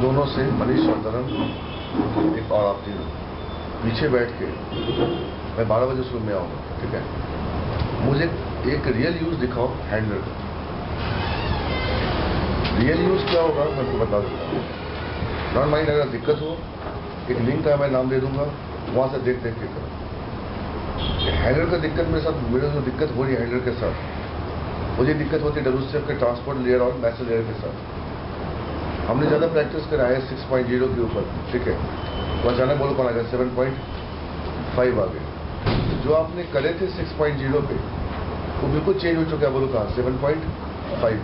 दोनों से मनीष चौधरन एक और आप तीनों पीछे बैठ के मैं 12 बजे उस रूम में आऊँगा, ठीक है? मुझे एक रियल यूज़ दिखाओ हैंडलर का। रियल यूज़ क्या होगा मैं आपको बता दूँगा। नॉट माइंड, अगर दिक्कत हो एक लिंक का मैं नाम दे दूँगा, वहाँ से देख देख के करो। हैंडलर का दिक्कत मेरे साथ, मेरे जो दिक्कत हो रही है हैंडलर के साथ, मुझे दिक्कत होती है WCF के ट्रांसपोर्ट लेयर और मैसेज लेयर के साथ। हमने ज़्यादा प्रैक्टिस करा है 6.0 के ऊपर, ठीक है? तो अचानक बोलो कौन आ गया 7.5 आ गए। जो आपने करे थे 6.0 पे वो बिल्कुल चेंज हो चुका है, बोलो कहाँ 7.5।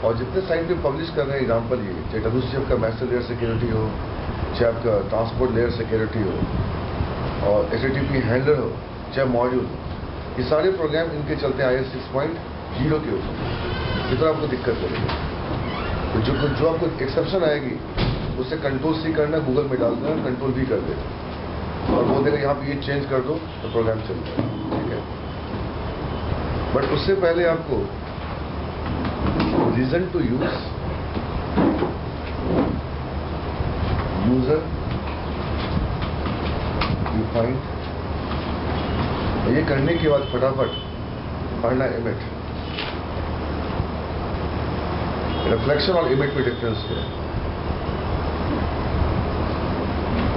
और जितने साइट पे पब्लिश कर रहे हैं एग्जाम्पल ये, चाहे WCF का मैसेज लेयर सिक्योरिटी हो, चाहे आपका ट्रांसपोर्ट लेयर सिक्योरिटी हो, और HTTP हैंडलर हो, चाहे मॉड्यूल, ये सारे प्रोग्राम इनके चलते हैं IS 6.0 के ऊपर। इतना आपको दिक्कत करेगी। तो जो आपको एक्सेप्शन आएगी उससे कंट्रोल-C करना, गूगल में डाल देना, कंट्रोल-V कर देना और बोल देगा यहाँ पे ये चेंज कर दो तो प्रोग्राम चल जाएगा, ठीक है? बट उससे पहले आपको reason to use, user you find, ये करने के बाद फटाफट पढ़ना इमेट। रिफ्लेक्शन और इमेट में डिफरेंस है,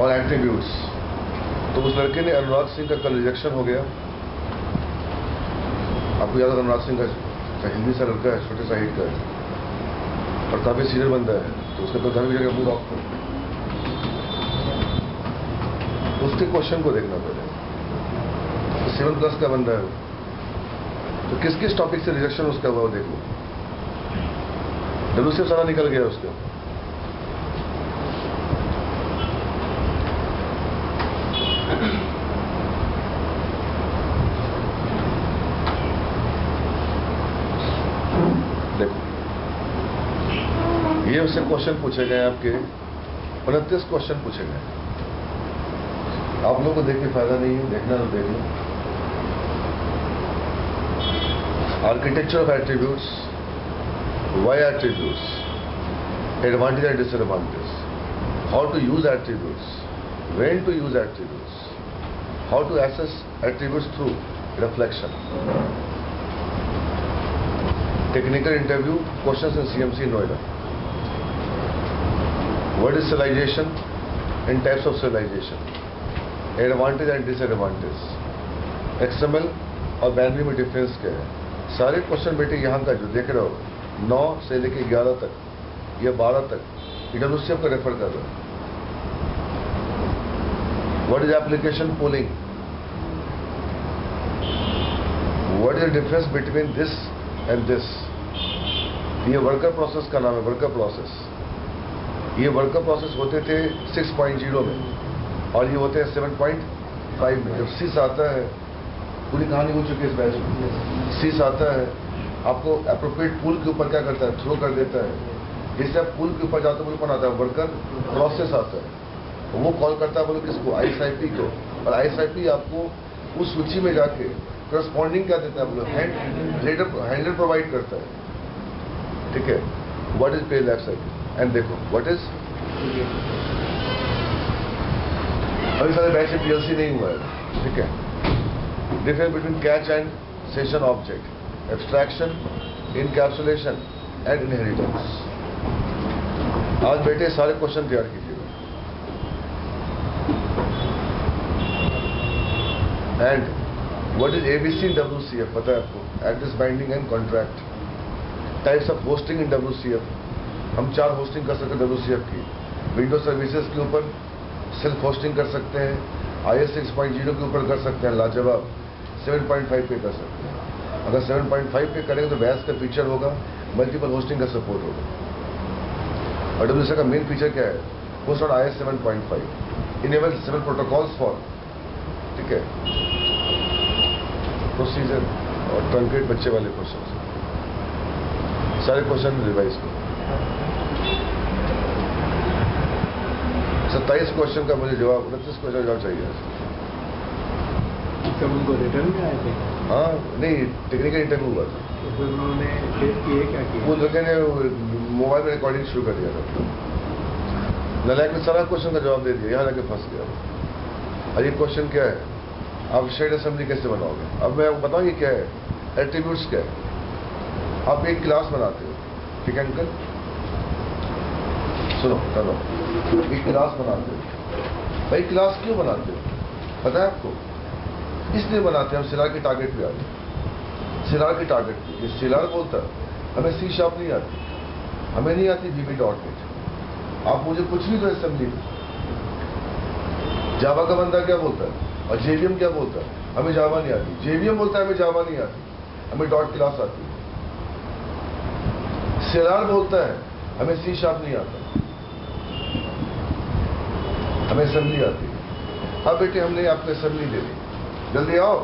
और एट्रीब्यूट्स। तो उस लड़के ने अनुराग सिंह का कल रिजेक्शन हो गया। आपको याद है अनुराग सिंह का हिंदी सा लड़का है, छोटे सा हाइट का है और काफी सीनियर बंदा है, तो उसका तो धर्म जगह मूड ऑफ कर। उसके क्वेश्चन को देखना पड़ेगा। तो 7+ का बंदा है, तो किस किस टॉपिक से रिजेक्शन उसका हुआ वो देख लो। WCF सारा निकल गया उसका। देखो ये उससे क्वेश्चन पूछे गए आपके 29 क्वेश्चन पूछे गए। आप लोगों को देख के फायदा नहीं है, देखना तो देख लो। Architecture of attributes, why attributes, advantage and disadvantage, how to use attributes, when to use attributes, how to assess attributes through reflection, technical interview questions in CMC Noida, what is serialization and types of serialization, advantage and disadvantage, XML और binary में difference क्या है। सारे question बेटे यहाँ का जो देख रहे हो 9 से लेके 11 तक या 12 तक WCF का रेफर कर रहा है। What is application polling, what is the difference between this and this. ये वर्कर प्रोसेस का नाम है, वर्कर प्रोसेस। ये वर्कर प्रोसेस होते थे 6.0 में और ये होते हैं 7.5 में। जब CIS आता है, पूरी कहानी हो चुकी है इस बैच में। CIS आता है, आपको अप्रोप्रिएट पूल के ऊपर क्या करता है, थ्रो कर देता है। जैसे आप पूल के ऊपर जाते हो बोलो कौन आता है, वर्कर प्रोसेस आता है। वो कॉल करता है बोलो किसको, ISIP को। और ISIP आपको उस सूची में जाके करस्पॉन्डिंग क्या देता है बोलो, हैंडलर प्रोवाइड करता है, ठीक है? व्हाट इज पे लाइफ साइकिल एंड देखो व्हाट इज, अभी सारे बैच में PLC नहीं हुआ है, ठीक है? Difference between catch and session object, abstraction, encapsulation and inheritance. आज बेटे सारे क्वेश्चन तैयार कीजिएगा। And what is ABC in WCF पता है आपको, address binding and contract. Types of hosting in WCF, हम 4 होस्टिंग कर सकते हैं WCF की। विंडो सर्विसेज के ऊपर सेल्फ होस्टिंग कर सकते हैं, IS 6.0 के ऊपर कर सकते हैं, लाजवाब 7.5 पे कर सकते हैं। अगर 7.5 पे करेंगे तो वैस का फीचर होगा, मल्टीपल होस्टिंग का सपोर्ट होगा। और WCF का मेन फीचर क्या है, host on IS 7.5, enable 7 protocols for, ठीक है, प्रोसीजर और ट्रंकेट बच्चे वाले क्वेश्चन। सारे क्वेश्चन रिवाइज करो। 27 क्वेश्चन का मुझे जवाब, 29 क्वेश्चन जवाब चाहिए। सब उनको रिटर्न में आए थे? हाँ, नहीं टेक्निकल इंटरव्यू हुआ था। तो फिर उन्होंने टेस्ट किए, क्या किया? वो लड़के ने मोबाइल में रिकॉर्डिंग शुरू कर दिया था। नालायक ने सारा क्वेश्चन का जवाब दे दिया, यहाँ जाके फंस गया। और ये क्वेश्चन क्या है, आप शेड असेंबली कैसे बनाओगे? अब मैं आपको बताऊँ ये क्या है, एट्रीब्यूट्स क्या है। आप एक क्लास बनाते हो, ठीक है अंकल, सुनो चलो, एक क्लास बनाते हो। भाई क्लास क्यों बनाते हो पता है आपको? इसलिए बनाते हैं हम सिलार के टारगेट पे आते हैं। सिलार के टारगेट पे ये सिलार बोलता है हमें सी शार्प नहीं आती, हमें नहीं आती VB.NET। आप मुझे कुछ भी तो असेंबली में, जावा का बंदा क्या बोलता है और JVM क्या बोलता है, हमें जावा नहीं आती। JVM बोलता है हमें जावा नहीं आती, हमें डॉट क्लास आती है। सिलार बोलता है हमें सी शार्प नहीं आता, हमें असेंबली आती है। अब बेटे हमने आपको असेंबली दे दी, जल्दी आओ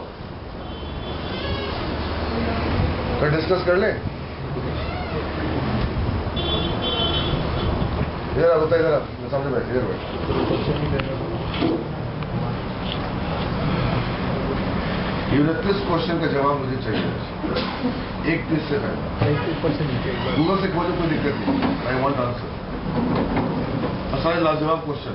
फिर डिस्कस कर लें। इधर आ, होता इधर आप सामने बैठ, इधर बैठ। यूनिट टेस्ट क्वेश्चन का जवाब मुझे चाहिए एक पीस से पहले। गूगल से खोजो, कोई दिक्कत नहीं, आई वांट आंसर। सारे लाजवाब क्वेश्चन।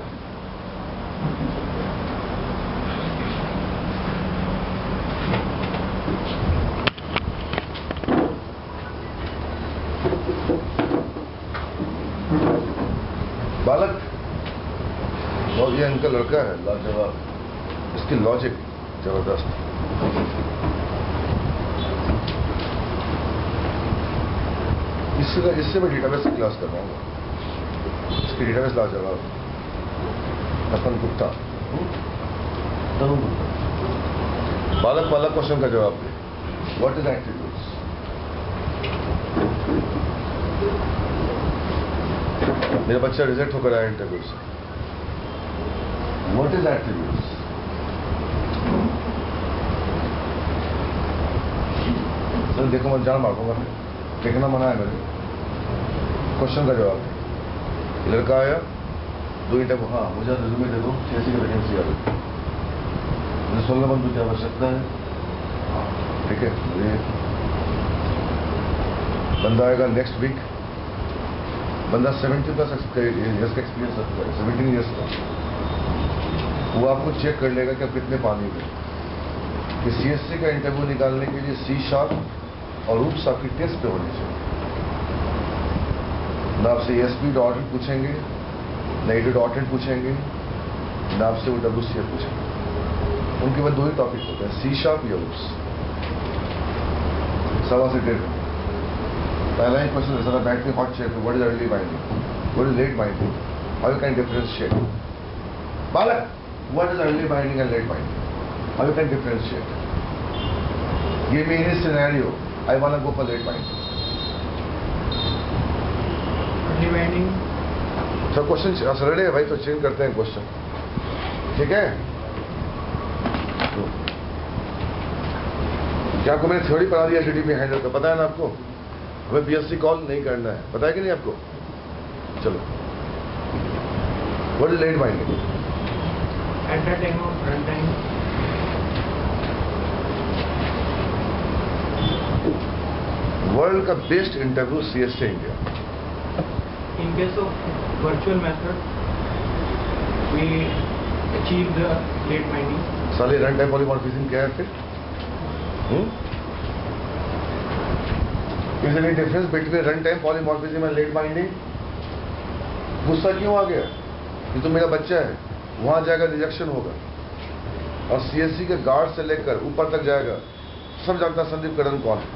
बालक, और ये अंकल लड़का है लाजवाब, इसकी लॉजिक जबरदस्त। इससे मैं डेटाबेस की क्लास कर पाऊंगा, इसकी डेटाबेस लाजवाब। अपन गुप्ता, बालक वाला क्वेश्चन का जवाब दे, व्हाट इज एट्रीब्यूट्स? मेरा बच्चा रिजेक्ट होकर आया इंटरव्यू से। What is attributes? सर देखो मैं जान मारूंगा, देखना मना है मेरे। क्वेश्चन का जवाब है। लड़का आया, 2 इंटरव्यू, हाँ मुझे रिज्यूमे दे दो, 86 की वैकेंसी आ गई, मुझे 16 बंदों की आवश्यकता है, ठीक है। ये बंदा आएगा नेक्स्ट वीक, बंदा 70+ ईयर्स का एक्सपीरियंस रखता है, 17 ईयर्स का। वो आपको चेक कर लेगा कि आप कितने पानी में। कि CSC का इंटरव्यू निकालने के लिए सी शार्प और रूप्स आपकी टेस्ट पे होनी चाहिए। ना आपसे ASP.NET पूछेंगे, ना AD.NET पूछेंगे, ना आपसे वो WCF पूछेंगे। उनके बाद 2 ही टॉपिक होते हैं, सी शार्प या रूप्स। 1.25 से 1.5 घंटे। पहला ही क्वेश्चन है, बैठ के हॉट चेयर पे, what is early binding, what is late binding, how you can differentiate. बालक, what is early binding and late binding, how you can differentiate. Give me any scenario, I want to go for late binding. Early binding sir question Saturday है भाई, तो change करते हैं question, ठीक है। क्या आपको मैंने थ्योरी पढ़ा दिया DDP हैंडल का, पता है ना आपको? हमें BSc कॉल नहीं करना है, पता है कि नहीं आपको? चलो, what is late binding? At the time of run time. World का best interview CSC India. In case of virtual method, we achieve the late binding. साले रन टाइम पॉलीमॉर्फिज्म क्या है फिर? Is there any difference between run time polymorphism and late binding? गुस्सा क्यों आ गया? ये तो मेरा बच्चा है, वहां जाएगा रिजेक्शन होगा, और CSC के गार्ड से लेकर ऊपर तक जाएगा, सब जानता संदीप करण कौन है।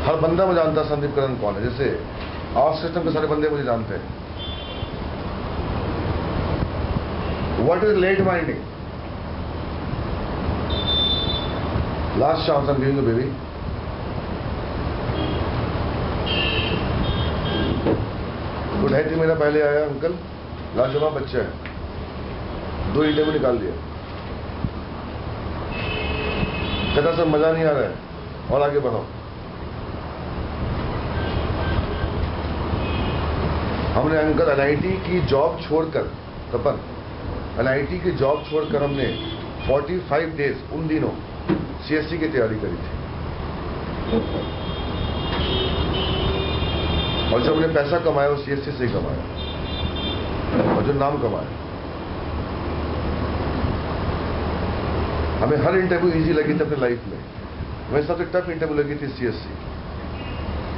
हर बंदा मुझे जानता संदीप करण कौन है, जैसे आउट सिस्टम के सारे बंदे मुझे जानते हैं। What is late binding? Last chance I am giving you baby. Good है, मेरा पहले आया अंकल, लाजवाब बच्चा है, 2 इंटरव्यू निकाल दिया। कहता सर मजा नहीं आ रहा है, और आगे बढ़ो। हमने अंकल NIT की जॉब छोड़कर, तपन NIT की जॉब छोड़कर हमने 45 डेज उन दिनों CSC की तैयारी करी थी। और जो हमने पैसा कमाया वो CSC से ही कमाया, और जो नाम कमाया। हमें हर इंटरव्यू इजी लगी थी अपनी लाइफ में, हमें सबसे टफ इंटरव्यू लगी थी CSC।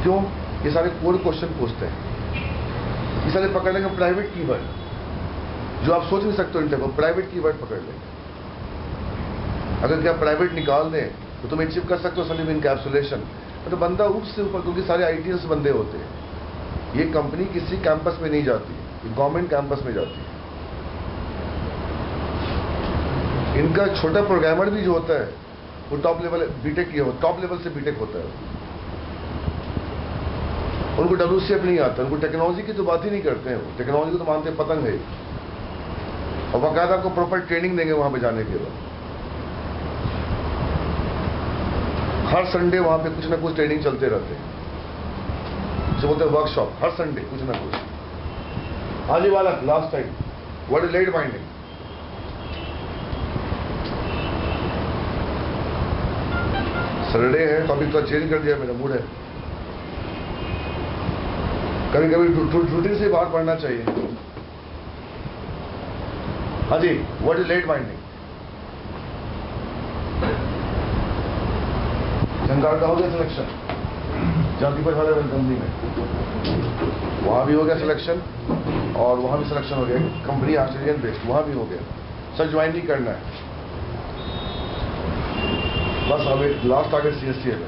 क्यों? ये सारे कोर क्वेश्चन पूछते हैं, ये सारे पकड़ लेंगे प्राइवेट कीवर्ड, जो आप सोच नहीं सकते हो इंटरव्यू, प्राइवेट कीवर्ड पकड़ लेंगे। अगर क्या प्राइवेट निकाल दें तो तुम अचीव कर सकते हो सलीम इनकैप्सुलेशन, तो बंदा ऊपर से ऊपर, क्योंकि सारे ITS बंदे होते हैं। ये कंपनी किसी कैंपस में नहीं जाती, ये गवर्नमेंट कैंपस में जाती है। इनका छोटा प्रोग्रामर भी जो होता है वो टॉप लेवल बीटेक किया हो, टॉप लेवल से बीटेक होता है। उनको WCF नहीं आता, उनको टेक्नोलॉजी की तो बात ही नहीं करते हैं। वो टेक्नोलॉजी को तो मानते हैं पतंग है, और बाकायदा आपको प्रॉपर ट्रेनिंग देंगे वहां पे जाने के बाद। हर संडे वहां पे कुछ ना कुछ ट्रेनिंग चलते रहते हैं, जो बोलते हैं वर्कशॉप, हर संडे कुछ ना कुछ। आज ही वाला last time what is late binding? Saturday है, टॉपिक तो चेंज कर दिया, मेरा मूड है। कभी कभी रूटीन से बाहर पढ़ना चाहिए। हाँ जी, what is late binding? Shankar का हो गया सिलेक्शन जातिपर वाले कंपनी में, वहां भी हो गया सिलेक्शन, और वहां भी सिलेक्शन हो गया, कंपनी ऑस्ट्रेलियन बेस्ड, वहां भी हो गया। सर ज्वाइन नहीं करना है, बस अब एक लास्ट टारगेट CSC है।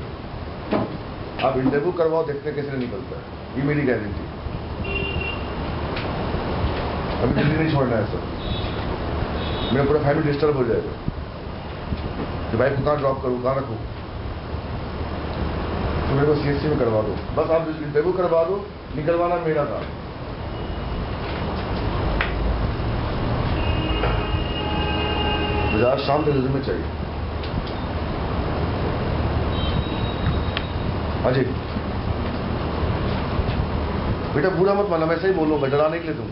आप इंटरव्यू करवाओ, देखते हैं कैसे निकलता है, ये मेरी गारंटी। अभी दिल्ली नहीं छोड़ना है सर, मेरा पूरा फैमिली डिस्टर्ब हो जाएगा कि भाई को कहाँ ड्रॉप करूँ, कहाँ रखूँ। तो मेरे को CSC में करवा दो, बस आप इंटरव्यू करवा दो, निकलवाना मेरा काम। मुझे आज शाम तक रिज्यूमे चाहिए। हाँ जी बेटा, बुरा मत माना, मैं सही बोलूंगा, डराने के लिए तुम।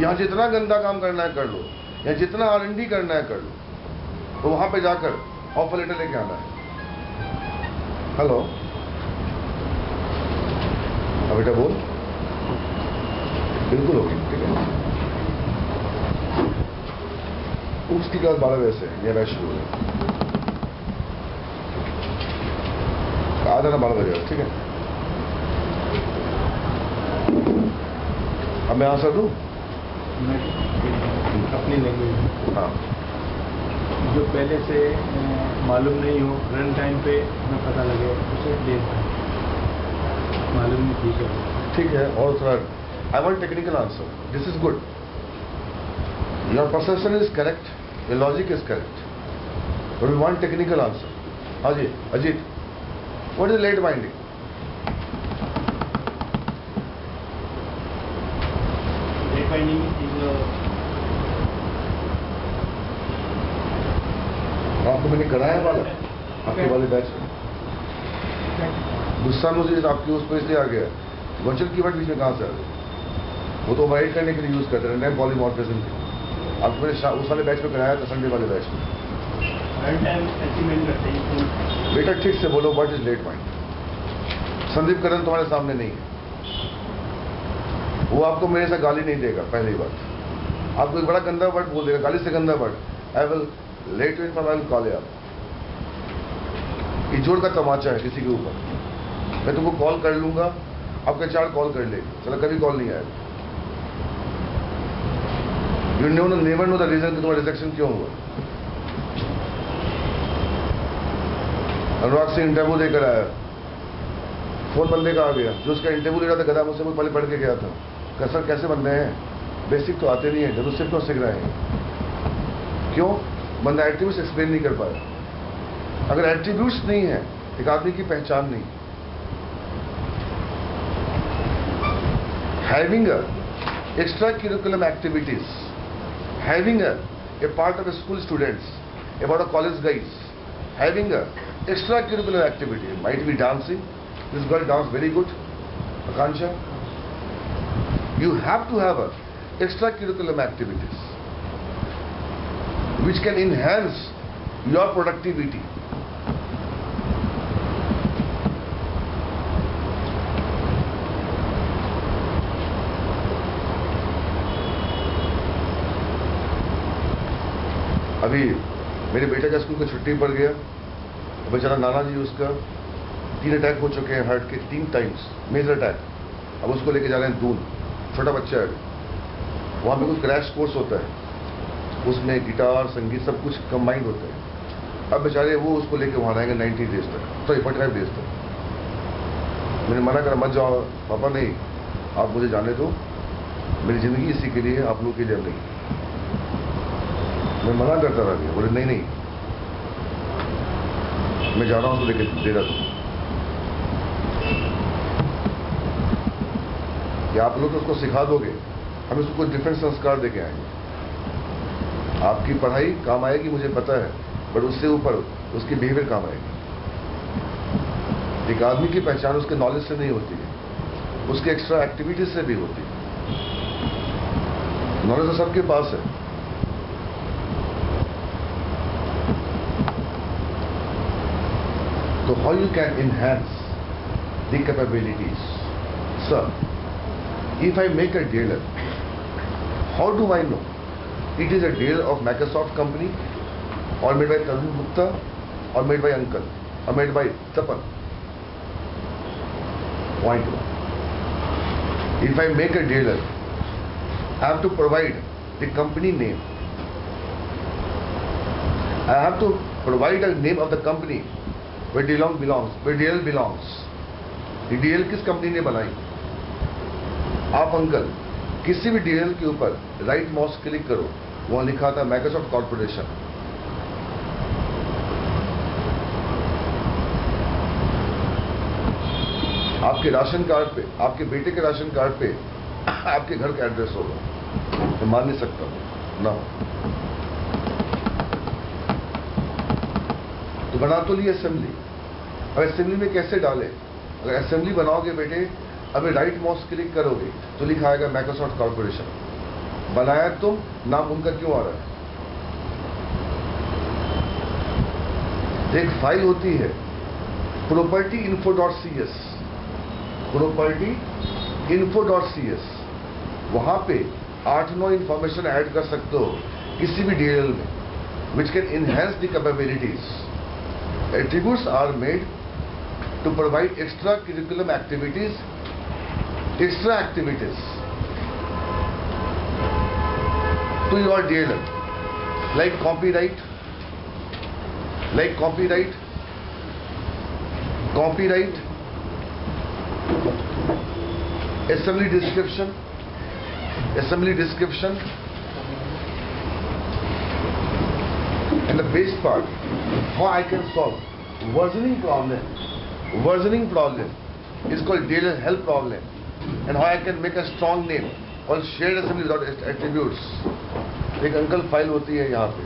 यहाँ जितना गंदा काम करना है कर लो, या जितना R&D करना है कर लो, तो वहां पे जाकर ऑफर लेटर लेके आना है। हेलो, हाँ बेटा बोल। बिल्कुल होगी, ठीक है। उसकी क्लास 12 बजे से ये बैच शुरू है, आ जाना 12 बजे, ठीक है। अब मैं आंसर दूँ अपनी लैंग्वेज? हाँ, जो पहले से मालूम नहीं हो, रन टाइम पे हमें पता लगे, उसे देख मालूम नहीं, ठीक है। ठीक है। और थोड़ा I want technical answer, this is good, your perception is correct, your logic is correct, but we want technical answer. हाँ जी Ajit, what is late binding? Late binding is आपको मैंने कराया वाला आपके वाले बैच में, गुस्सा मुझे आपकी उस पर इसलिए आ गया, वर्चुअल कीवर्ड बीच में कहाँ से आ गए? वो तो वाइड करने के लिए यूज करते हैं, पॉलीमॉर्फिज्म के। आपको मैंने उस वाले बैच में कराया था, संडे वाले बैच में। बेटा ठीक से बोलो, what is late binding? Sandeep Karan तुम्हारे सामने नहीं है, वो आपको मेरे से गाली नहीं देगा, पहली बात। आपको एक बड़ा गंदा वर्ड बोल देगा, गाली से गंदा word, I will let you in, I will call you. ये जोड़ का तमाचा है किसी के ऊपर, मैं तुमको कॉल कर लूंगा, आपके 4 कॉल कर लेगी, चलो कभी कॉल नहीं आएगा। You never know the reason कि तुम्हारा रिजेक्शन क्यों हुआ। अनुराग से इंटरव्यू देकर आया, फोन बंदे का आ गया, जो उसका इंटरव्यू ले रहा था गधा, मुझसे वो पहले पढ़ के गया था, सर कैसे बंदे हैं, बेसिक तो आते नहीं है, जरूर सिर्फ तो सीख रहे हैं। क्यों? बंदा एट्रीब्यूट्स एक्सप्लेन नहीं कर पाया। अगर एट्रीब्यूट्स नहीं है, एक आदमी की पहचान नहीं। Having extra curriculum activities, having a part of A school students, about a college guys, having extra curricular activity, might be dancing, this girl dance very good, Akansha. You have to have extra curriculum activities which can enhance your productivity. अभी मेरे बेटे का school का छुट्टी पड़ गया, बेचारा नाना जी उसका 3 अटैक हो चुके हैं, हार्ट के 3 टाइम्स मेजर अटैक। अब उसको लेके जा रहे हैं दून, छोटा बच्चा है। वहाँ पे कुछ क्रैश कोर्स होता है, उसमें गिटार संगीत सब कुछ कंबाइंड होता है। अब बेचारे वो उसको लेके वहाँ रहेंगे 90 डेज तक, सॉरी 45 डेज तक। मैंने मना करा, मत जाओ पापा, नहीं आप मुझे जाने दो, मेरी ज़िंदगी इसी के लिए, आप लोगों के लिए नहीं। मैं मना करता रहा, बोले नहीं नहीं मैं जा रहा हूँ, उसको लेके दे रहा हूँ। कि आप लोग उसको सिखा दोगे, हम उसको कुछ डिफरेंट संस्कार देके आएंगे। आपकी पढ़ाई काम आएगी मुझे पता है, बट उससे ऊपर उसकी बिहेवियर काम आएगी। एक आदमी की पहचान उसके नॉलेज से नहीं होती है, उसके एक्स्ट्रा एक्टिविटीज से भी होती है। नॉलेज तो सबके पास है। तो how you can enhance the capabilities? Sir, if I make a dealer, how do I know it is a dealer of Microsoft company or made by Tarun Gupta or made by uncle or made by Tapan? Point 1. If I make a dealer, I have to provide the company name. I have to provide a name of the company where dealer belongs, where dealer belongs. The dealer किस company ने बनाई? आप uncle किसी भी DL के ऊपर right mouse click करो, वहां लिखा था माइक्रोसॉफ्ट कॉर्पोरेशन। आपके राशन कार्ड पे, आपके बेटे के राशन कार्ड पे आपके घर का एड्रेस होगा। मैं मान नहीं सकता ना। तो बना तो ली असेंबली। अब असेंबली में कैसे डालें? अगर असेंबली बनाओगे बेटे, अभी राइट माउस क्लिक करोगे तो लिखा आएगा माइक्रोसॉफ्ट कॉर्पोरेशन। बनाया तुम, नाम उनका क्यों आ रहा है? एक फाइल होती है propertyinfo.cs, propertyinfo.cs, वहां पे 8-9 इंफॉर्मेशन ऐड कर सकते हो किसी भी डीएल में, which can enhance the capabilities. Attributes are made to provide extra curriculum activities to your dealer, like copyright, assembly description, and the base part, how I can solve versioning problem is called dealer help problem, and how I can make a strong name called shared assembly without attributes. एक uncle file होती है यहाँ पे।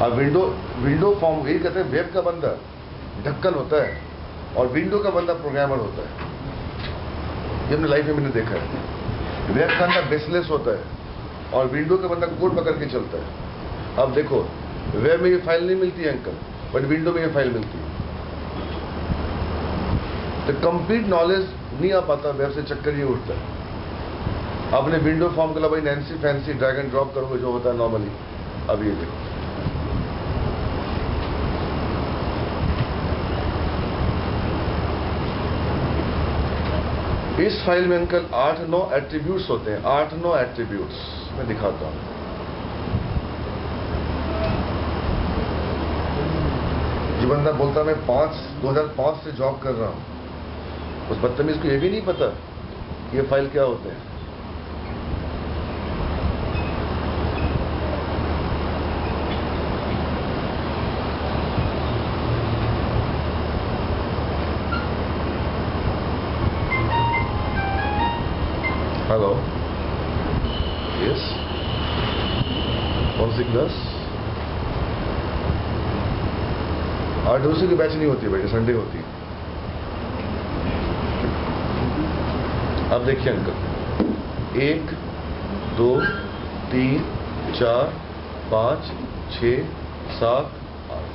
और window form, वही कहते हैं web का बंदा ढक्कन होता है और विंडो का बंदा प्रोग्रामर होता है। ये अपने लाइफ में मैंने देखा है। वेब का बंदा बेसलेस होता है और विंडो का बंदा कोड पकड़ के चलता है। अब देखो, वेब में ये फाइल नहीं मिलती है अंकल, बट विंडो में ये फाइल मिलती है। तो कंप्लीट नॉलेज नहीं आ पाता, वेब से चक्कर ये उठता है। आपने विंडो फॉर्म के लिए भाई Nancy fancy drag and drop करोगे जो होता है नॉर्मली। अब ये देखो, इस फाइल में अंकल 8-9 एट्रीब्यूट्स होते हैं, 8-9 एट्रीब्यूट्स मैं दिखाता हूं। जो बंदा बोलता मैं 2005 से जॉब कर रहा हूं, उस बदतमीज को ये भी नहीं पता ये फाइल क्या होते हैं। हेलो, यस, कौन सी क्लास? आज दूसरी की बैच नहीं होती बेटे, संडे होती है। अब देखिए अंकल, 1 2 3 4 5 6 7 8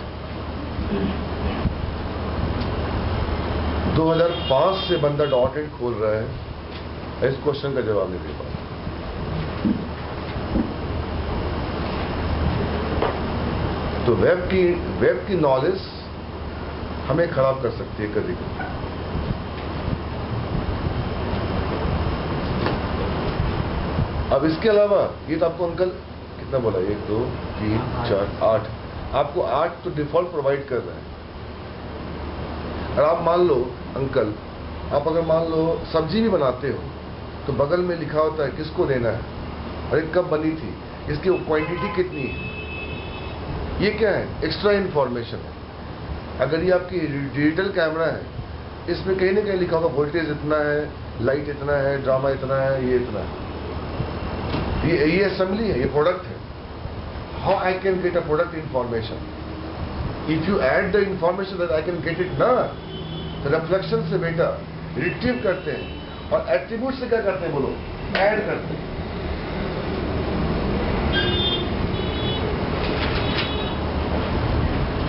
2005 से बंदा .NET खोल रहा है, इस क्वेश्चन का जवाब नहीं दे पाता। तो वेब की नॉलेज हमें खराब कर सकती है कभी कभी। अब इसके अलावा ये तो आपको अंकल कितना बोला, 1 2 3 4 8, आपको 8 तो डिफॉल्ट प्रोवाइड कर रहा है। और आप मान लो अंकल, आप अगर मान लो सब्जी भी बनाते हो तो बगल में लिखा होता है किसको देना है और कब बनी थी, इसकी क्वांटिटी कितनी है। ये क्या है? एक्स्ट्रा इंफॉर्मेशन है। अगर ये आपकी डिजिटल कैमरा है, इसमें कहीं ना कहीं लिखा होगा वोल्टेज इतना है, लाइट इतना है, ड्रामा इतना है, ये इतना है। ये असेंबली है, ये प्रोडक्ट है। How I can get a product information? If you add the information that I can get it ना, तो रिफ्लेक्शन से बेटा रिट्रीव करते हैं और एट्रीब्यूट से क्या करते हैं बोलो? ऐड करते हैं।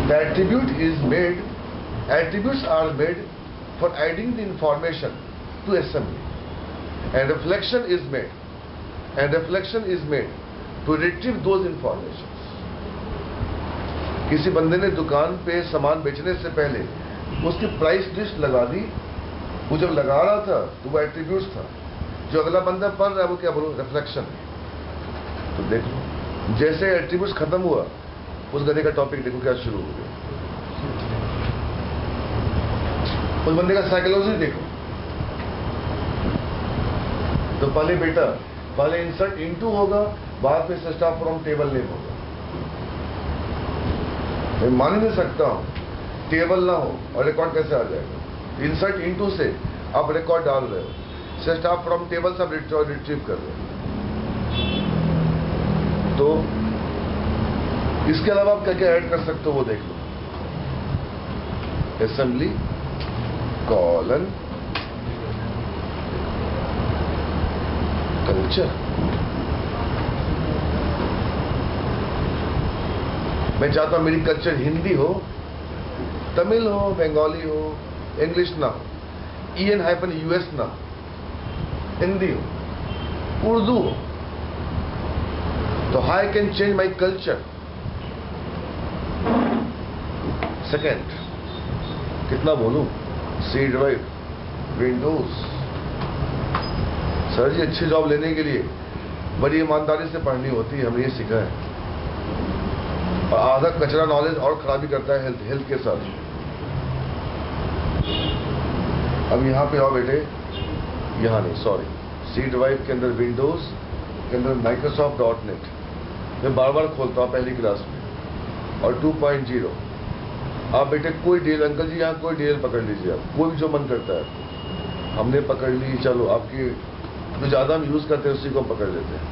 The attributes are made for adding the information to assembly, and reflection is made to retrieve those informations. किसी बंदे ने दुकान पे सामान बेचने से पहले उसकी प्राइस लिस्ट लगा दी, वो जब लगा रहा था तो वो एट्रीब्यूट्स था। जो अगला बंदा पढ़ रहा है वो क्या बोलो? रिफ्लेक्शन। तो देख लो, जैसे एट्रीब्यूट्स खत्म हुआ, उस गधे का टॉपिक देखो क्या शुरू हो गया। उस बंदे का साइकोलॉजी देखो। तो पहले इंसर्ट इनटू होगा, बाद में स्टाफ फ्रॉम टेबल नेम होगा। मैं मान ही नहीं सकता हूं टेबल ना हो और रिकॉर्ड कैसे आ जाएगा। इंसर्ट इनटू से आप रिकॉर्ड डाल रहे हो, स्टाफ फ्रॉम टेबल से आप रिट्रीव कर रहे हो। तो इसके अलावा आप क्या क्या ऐड कर सकते हो वो देख लो। Assembly colon culture. मैं चाहता हूं मेरी कल्चर हिंदी हो, तमिल हो, बंगाली हो, इंग्लिश ना हो, EN-US ना हो, हिंदी हो, उर्दू हो। तो how I can change my culture? Second, कितना बोलूं? C drive, Windows. Sir ji अच्छी जॉब लेने के लिए बड़ी ईमानदारी से पढ़नी होती है, हमने ये सीखा है। और आधा कचरा नॉलेज और खराबी करता है हेल्थ के साथ। अब यहां पे आओ बेटे, यहां नहीं, सॉरी, सी ड्राइव के अंदर विंडोज के अंदर Microsoft.NET मैं बार बार खोलता हूं पहली क्लास में। और 2.0 आप बेटे कोई डील, अंकल जी यहाँ कोई डील पकड़ लीजिए, आप कोई भी जो मन करता है। हमने पकड़ ली, चलो आपकी जो ज्यादा हम यूज करते हैं उसी को हम पकड़ लेते हैं।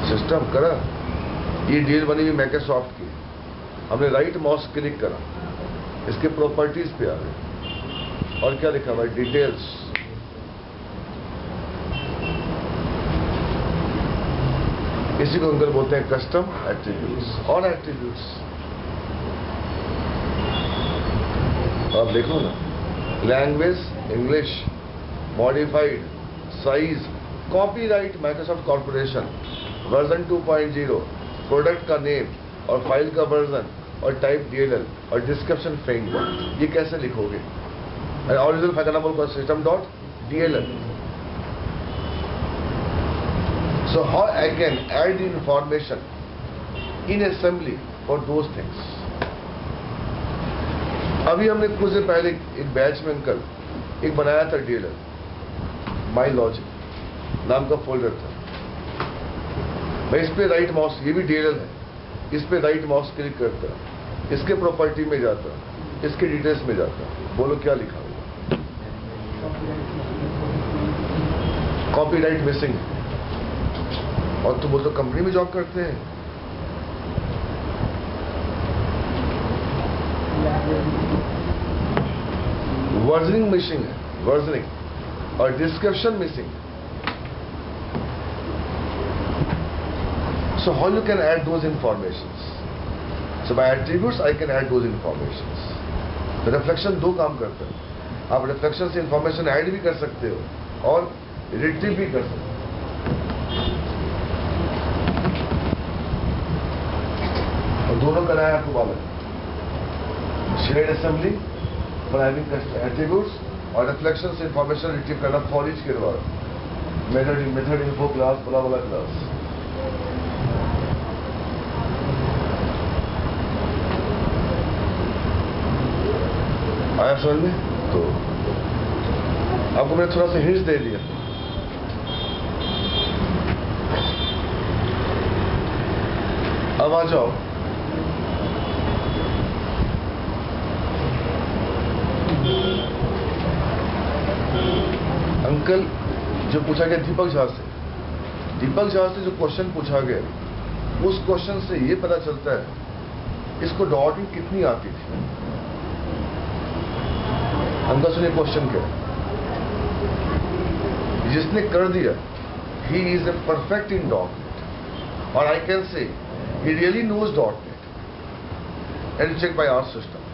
सिस्टम करा, ये डील बनी हुई Microsoft की, हमने राइट माउस क्लिक करा, इसके प्रॉपर्टीज पे आ गए और क्या लिखा हुआ है? डिटेल्स। इसी को अंकल बोलते हैं कस्टम एट्रीब्यूट्स और एट्रीब्यूट्स। आप देखो ना, language English, modified, size, copyright Microsoft corporation, version 2.0, product का नेम और फाइल का वर्जन और टाइप DLL और डिस्क्रिप्शन फ्रेमवर्क। ये कैसे लिखोगे? ओरिजिनल फाइल का नाम बोलो system.dll। So how I can add information in assembly for those things? अभी हमने कुछ दिन पहले एक बैच में अंकल एक बनाया था DLL, माई लॉजिक नाम का फोल्डर था। मैं इस पे राइट माउस, ये भी DLL है, इस पे राइट माउस क्लिक करता, इसके प्रॉपर्टी में जाता, इसके डिटेल्स में जाता, बोलो क्या लिखा हुआ? Copyright missing. और तुम बोलो कंपनी में जॉब करते हैं। वर्जनिंग मिसिंग है, वर्जनिंग और description missing. So how you can add those informations? So by attributes I can add those informations. तो रिफ्लेक्शन दो काम करता है। आप रिफ्लेक्शन से इंफॉर्मेशन ऐड भी कर सकते हो और रिट्रीव भी कर सकते हो। दोनों कराया आपको बालक shared assembly for having attributes और रिफ्लेक्शंस इंफॉर्मेशन रिट्रीव करना फॉर ईच के द्वारा मेथड इन्फो क्लास बला क्लास। आया समझ में? तो आपको मैंने थोड़ा सा हिंट दे दिया। अब आ जाओ अंकल जो पूछा गया दीपक झा से, दीपक झा से जो क्वेश्चन पूछा गया उस क्वेश्चन से ये पता चलता है इसको डॉटिंग कितनी आती थी। अंकल सुनिए क्वेश्चन क्या है। जिसने कर दिया he is a perfect in dot net और I can say he really knows .NET and check by our system।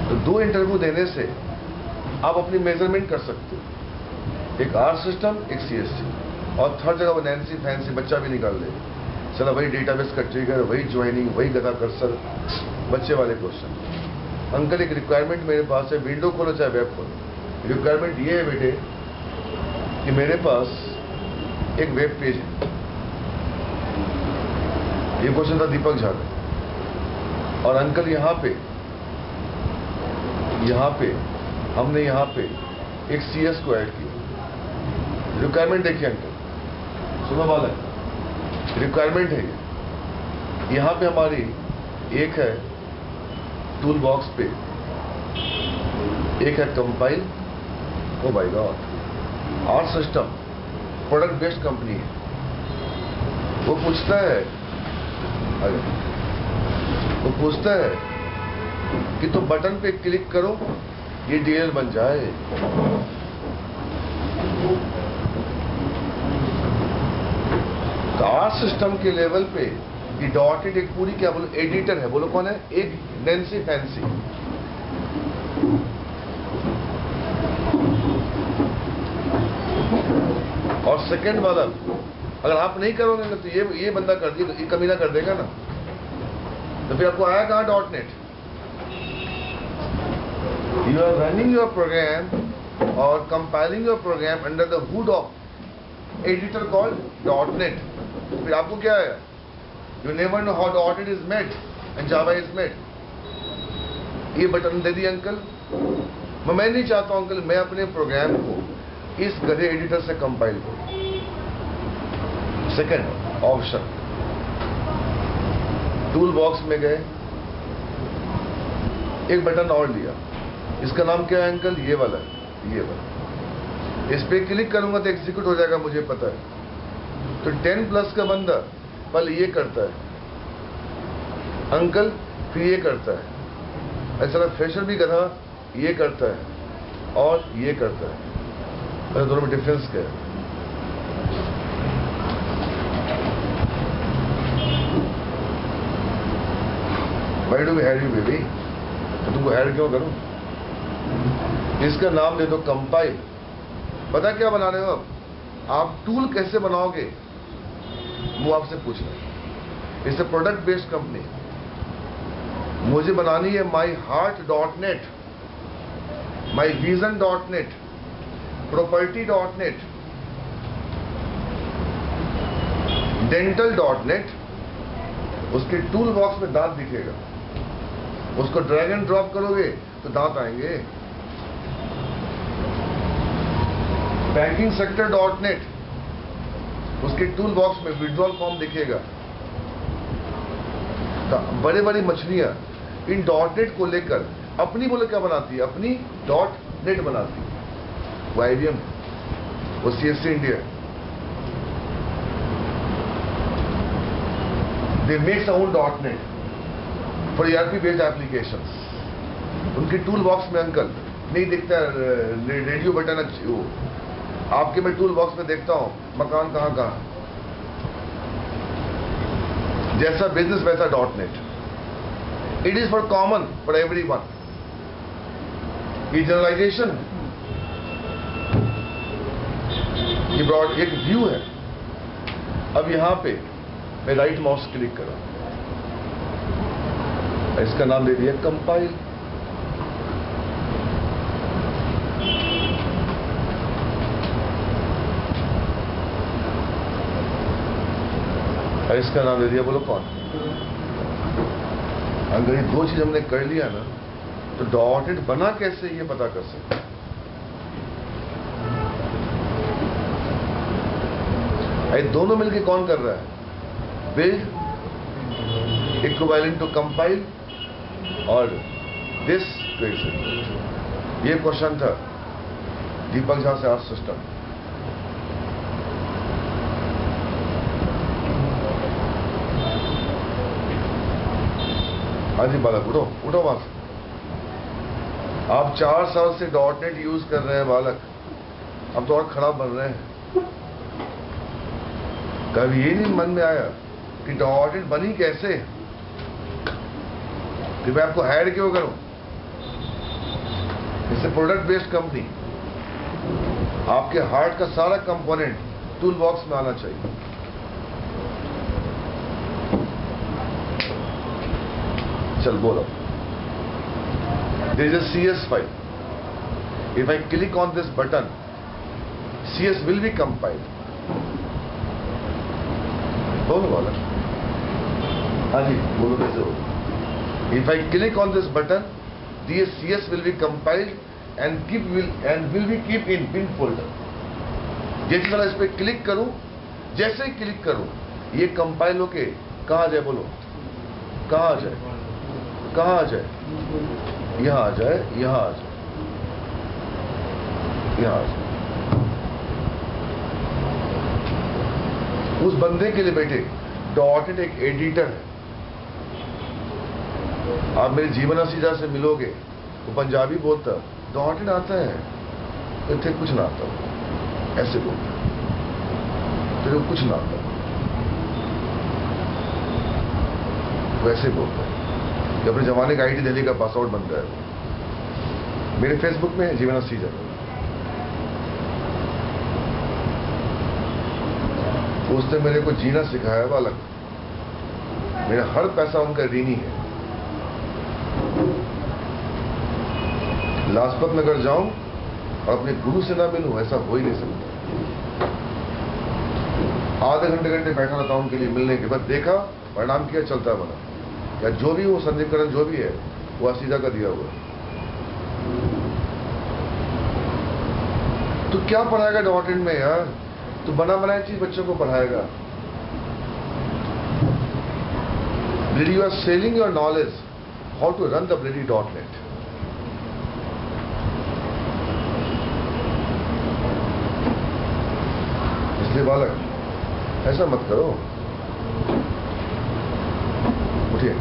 तो 2 इंटरव्यू देने से आप अपनी मेजरमेंट कर सकते हो, एक R सिस्टम एक CSC, और थर्ड जगह वो नैन्सी फैंसी बच्चा भी निकाल दे, चला वही डेटाबेस का ट्रिगर, वही ज्वाइनिंग, वही गधा कर्सर, बच्चे वाले क्वेश्चन। अंकल एक रिक्वायरमेंट मेरे पास है, विंडो खोलो चाहे वेब खोलो, रिक्वायरमेंट ये है बेटे कि मेरे पास एक वेब पेज है। ये क्वेश्चन था दीपक झा का। और अंकल यहाँ पे हमने यहाँ पे एक CS को ऐड किया। रिक्वायरमेंट देखिए अंकल, सुनो बालक, रिक्वायरमेंट है ये। यहाँ पे हमारी एक है टूल बॉक्स पे, एक है compile. Oh my God, our system product based company है। वो पूछता है कि तो बटन पे क्लिक करो ये DL बन जाए। कार सिस्टम के लेवल पे ये डॉटेड एक पूरी क्या बोलो एडिटर है। बोलो कौन है? एक नैन्सी फैंसी। और सेकंड वाला अगर आप नहीं करोगे ना तो ये बंदा कर दिया, ये कमीना कर देगा ना, तो फिर आपको आया कहाँ .NET। You are running your program और compiling your program under the hood of editor called .NET। फिर आपको क्या है? You never know how .NET is made and Java is made. ये बटन दे दिया अंकल। मैं नहीं चाहता हूं अंकल मैं अपने प्रोग्राम को इस गधे एडिटर से कंपाइल करूं। सेकंड ऑप्शन, टूल बॉक्स में गए, एक बटन और लिया, इसका नाम क्या है अंकल? ये वाला, ये वाला। इस पे क्लिक करूंगा तो एग्जीक्यूट हो जाएगा, मुझे पता है। तो 10+ का बंदा पहले ये करता है अंकल, फिर ये करता है। ऐसा फ्रेशर भी गधा ये करता है और ये करता है। अरे दोनों में डिफरेंस क्या है? Why do we hire you baby? तो तुमको हायर क्यों करूं? इसका नाम दे दो कंपाइल। पता क्या बना रहे हो आप टूल कैसे बनाओगे वो आपसे पूछ रहे हैं। It's a product based company. मुझे बनानी है my heart .NET, my vision .NET, property .NET, dental .NET। उसके टूल बॉक्स में दांत दिखेगा, उसको ड्रैग एंड ड्रॉप करोगे तो दांत आएंगे। बैंकिंग सेक्टर .NET, उसके टूल बॉक्स में विड्रॉल फॉर्म दिखेगा। बड़े बड़ी मछलियां इन .NET को लेकर अपनी बोले क्या बनाती है? अपनी .NET बनाती है। वो IBM, वो CSC India. They makes own .NET for ERP based applications. उनके टूल बॉक्स में अंकल नहीं दिखता रेडियो बटन। वो आपके मैं टूल बॉक्स में देखता हूं मकान कहां कहां। जैसा बिजनेस वैसा .NET। It is for common for everyone. ये जनरलाइजेशन ये ब्रॉड एक व्यू है। अब यहां पे मैं राइट माउस क्लिक करूं, इसका नाम दे दिया कंपाइल। और इसका नाम दे दिया, बोलो कौन। अगर ये दो चीज हमने कर लिया ना, तो डॉटेड बना कैसे ये पता कर सकते। ये दोनों मिलके कौन कर रहा है, बिल्ड इक्विवेलेंट टू कंपाइल और दिस टू एग्जीक्यूट। ये क्वेश्चन था दीपक झा से आज सिस्टम। हाँ जी बालक, उठो उठो वहां से। आप 4 साल से डॉटनेट यूज कर रहे हैं बालक, अब तो और खराब बन रहे हैं। कभी ये नहीं मन में आया कि डॉटनेट बनी कैसे, कि मैं आपको हायर क्यों करूं। इससे प्रोडक्ट बेस्ड कंपनी, आपके हार्ट का सारा कंपोनेंट टूल बॉक्स में आना चाहिए। चल बोलो। There is a CS file. If I click on this button, CS will be compiled. बोलो बोलो। हाँ जी बोलो कैसे हो। If I click on this button, the CS will be compiled and will be keep in bin folder. जैसे मैं इस पे क्लिक करूं, जैसे ही क्लिक करूं, ये कंपाइल होके कहाँ जाए, बोलो कहाँ आ जाए, कहाँ आ जाए, यहां आ जाए, यहां आ जाए, यहां आ जाए। उस बंदे के लिए बेटे डॉटेड एक एडिटर है। आप मेरे जीवन असीजा से मिलोगे, वो पंजाबी बोलता, डॉटेड आता है, इतने कुछ ना आता, ऐसे बोलता, तेरे को कुछ ना आता, वैसे बोलता है कि अपने जमाने का आईटी दिल्ली का पास आउट बनता है। मेरे फेसबुक में जीवन असीजा, उसने मेरे को जीना सिखाया बालक। मेरा हर पैसा उनका ऋणी है। लाजपत नगर जाऊं और अपने गुरु से ना मिलूं, ऐसा हो ही नहीं सकता। आधे घंटे बैठा रहता हूं उनके लिए मिलने के बाद, देखा परिणाम किया, चलता बना। या जो भी वो संदीकरण जो भी है वो असीजा का दिया हुआ। तो क्या पढ़ाएगा डॉटेड में यार, तो बना बनाई चीज बच्चों को पढ़ाएगा। Did you are selling your knowledge how to run the bloody .NET? इसलिए बालक ऐसा मत करो, उठिए।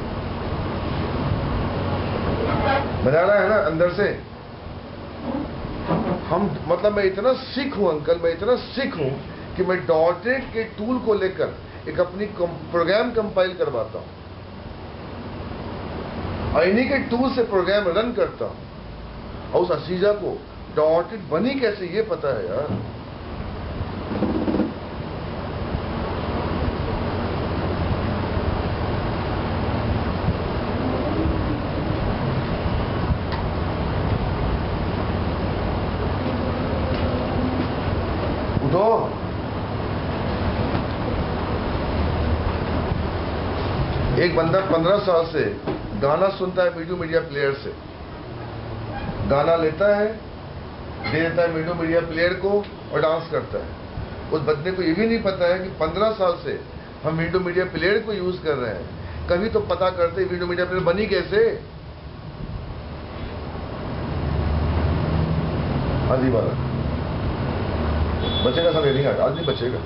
मजा आ रहा है ना अंदर से। हम मतलब मैं इतना सीख हूं अंकल, मैं इतना सीख हूं कि मैं डॉटेड के टूल को लेकर एक अपनी प्रोग्राम कंपाइल करवाता हूं और इन्हीं के टूल से प्रोग्राम रन करता हूं। और उस असीजा को डॉटेड बनी कैसे ये पता है यार। उठो। एक बंदा 15 साल से गाना सुनता है वीडियो मीडिया प्लेयर से, गाना लेता है, दे देता है वीडियो मीडिया प्लेयर को और डांस करता है। उस बंदे को ये भी नहीं पता है कि 15 साल से हम वीडियो मीडिया प्लेयर को यूज कर रहे हैं। कभी तो पता करते वीडियो मीडिया प्लेयर बनी कैसे। हाँ जी बाला, बचेगा सब नहीं, आज नहीं बचेगा।